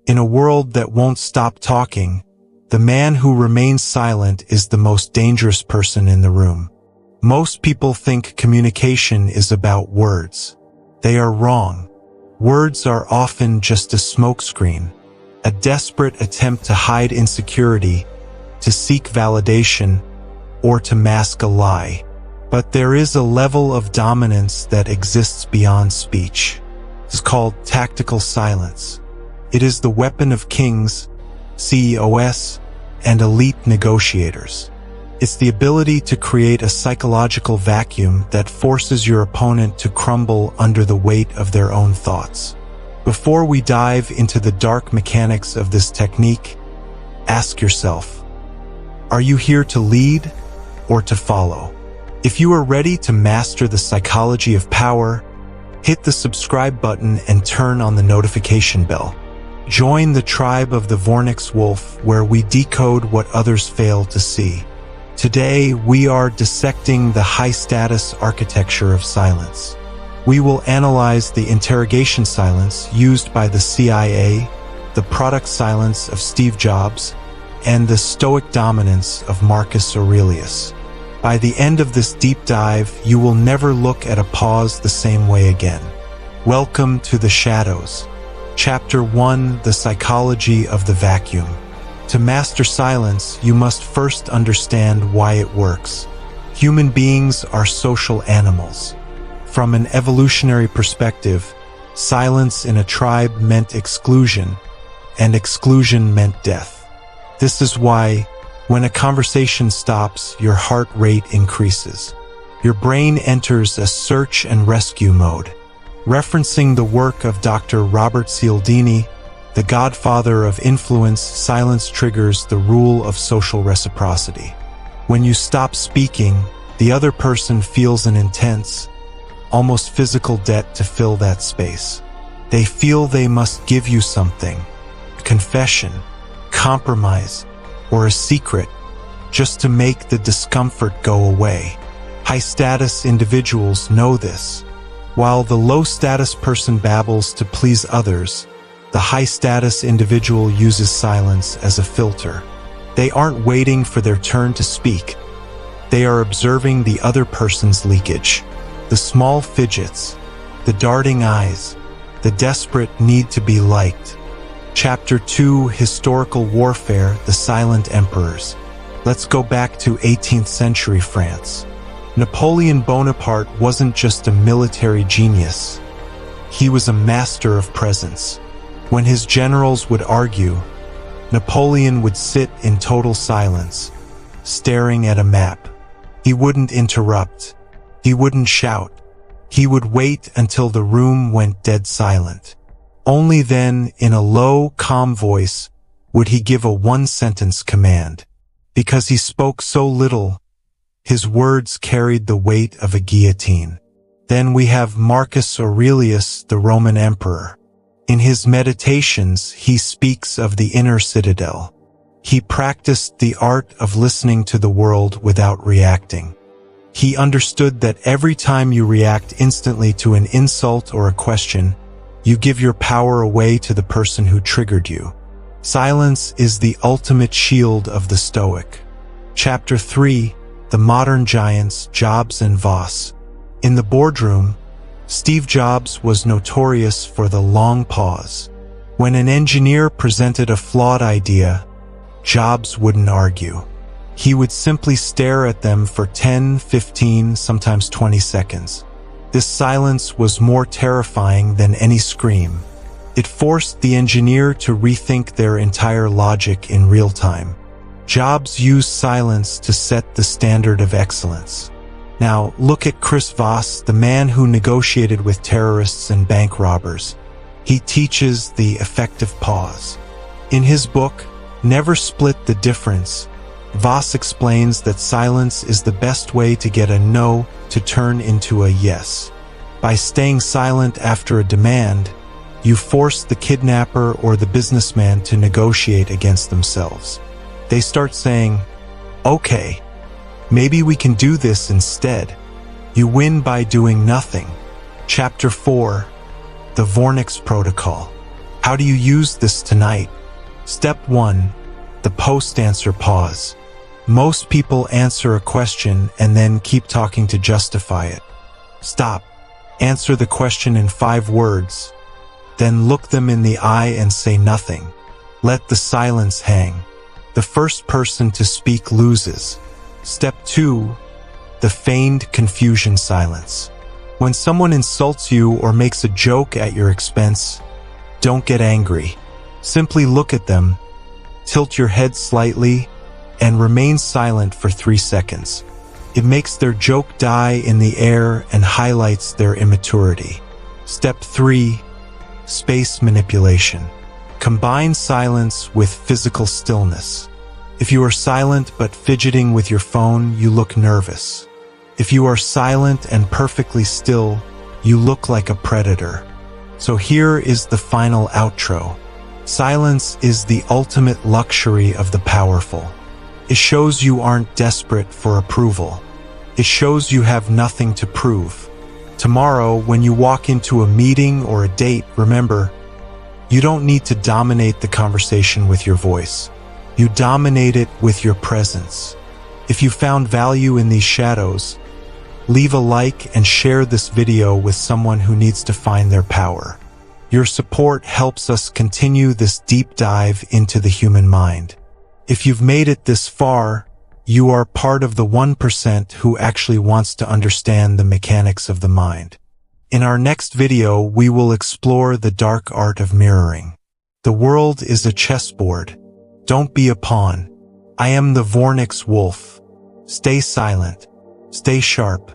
In a world that won't stop talking, the man who remains silent is the most dangerous person in the room. Most people think communication is about words. They are wrong. Words are often just a smokescreen, a desperate attempt to hide insecurity, to seek validation, or to mask a lie. But there is a level of dominance that exists beyond speech. It's called tactical silence. It is the weapon of kings, CEOs, and elite negotiators. It's the ability to create a psychological vacuum that forces your opponent to crumble under the weight of their own thoughts. Before we dive into the dark mechanics of this technique, ask yourself, are you here to lead or to follow? If you are ready to master the psychology of power, hit the subscribe button and turn on the notification bell. Join the tribe of the VornixWolf, where we decode what others fail to see. Today, we are dissecting the high-status architecture of silence. We will analyze the interrogation silence used by the CIA, the product silence of Steve Jobs, and the Stoic dominance of Marcus Aurelius. By the end of this deep dive, you will never look at a pause the same way again. Welcome to the shadows. Chapter 1: The Psychology of the Vacuum. To master silence, you must first understand why it works. Human beings are social animals. From an evolutionary perspective, silence in a tribe meant exclusion, and exclusion meant death. This is why, when a conversation stops, your heart rate increases. Your brain enters a search and rescue mode. Referencing the work of Dr. Robert Cialdini, the godfather of influence, silence triggers the rule of social reciprocity. When you stop speaking, the other person feels an intense, almost physical debt to fill that space. They feel they must give you something, a confession, compromise, or a secret, just to make the discomfort go away. High-status individuals know this. While the low-status person babbles to please others, the high-status individual uses silence as a filter. They aren't waiting for their turn to speak. They are observing the other person's leakage. The small fidgets, the darting eyes, the desperate need to be liked. Chapter 2: Historical Warfare, the Silent Emperors. Let's go back to 18th century France. Napoleon Bonaparte wasn't just a military genius. He was a master of presence. When his generals would argue, Napoleon would sit in total silence, staring at a map. He wouldn't interrupt. He wouldn't shout. He would wait until the room went dead silent. Only then, in a low, calm voice, would he give a one-sentence command. Because he spoke so little, his words carried the weight of a guillotine. Then we have Marcus Aurelius, the Roman emperor. In his meditations, he speaks of the inner citadel. He practiced the art of listening to the world without reacting. He understood that every time you react instantly to an insult or a question, you give your power away to the person who triggered you. Silence is the ultimate shield of the Stoic. Chapter 3: The Modern Giants, Jobs and Voss. In the boardroom, Steve Jobs was notorious for the long pause. When an engineer presented a flawed idea, Jobs wouldn't argue. He would simply stare at them for 10, 15, sometimes 20 seconds. This silence was more terrifying than any scream. It forced the engineer to rethink their entire logic in real time. Jobs used silence to set the standard of excellence. Now, look at Chris Voss, the man who negotiated with terrorists and bank robbers. He teaches the effective pause. In his book, Never Split the Difference, Voss explains that silence is the best way to get a no to turn into a yes. By staying silent after a demand, you force the kidnapper or the businessman to negotiate against themselves. They start saying, "Okay, maybe we can do this instead." You win by doing nothing. Chapter 4: The Vornix Protocol. How do you use this tonight? Step 1. The post-answer pause. Most people answer a question and then keep talking to justify it. Stop. Answer the question in 5 words. Then look them in the eye and say nothing. Let the silence hang. The first person to speak loses. Step 2. The feigned confusion silence. When someone insults you or makes a joke at your expense, don't get angry. Simply look at them, tilt your head slightly, and remain silent for 3 seconds. It makes their joke die in the air and highlights their immaturity. Step 3. Space manipulation. Combine silence with physical stillness. If you are silent but fidgeting with your phone, you look nervous. If you are silent and perfectly still, you look like a predator. So here is the final outro. Silence is the ultimate luxury of the powerful. It shows you aren't desperate for approval. It shows you have nothing to prove. Tomorrow, when you walk into a meeting or a date, remember, you don't need to dominate the conversation with your voice. You dominate it with your presence. If you found value in these shadows, leave a like and share this video with someone who needs to find their power. Your support helps us continue this deep dive into the human mind. If you've made it this far, you are part of the 1% who actually wants to understand the mechanics of the mind. In our next video, we will explore the dark art of mirroring. The world is a chessboard. Don't be a pawn. I am the VornixWolf. Stay silent. Stay sharp.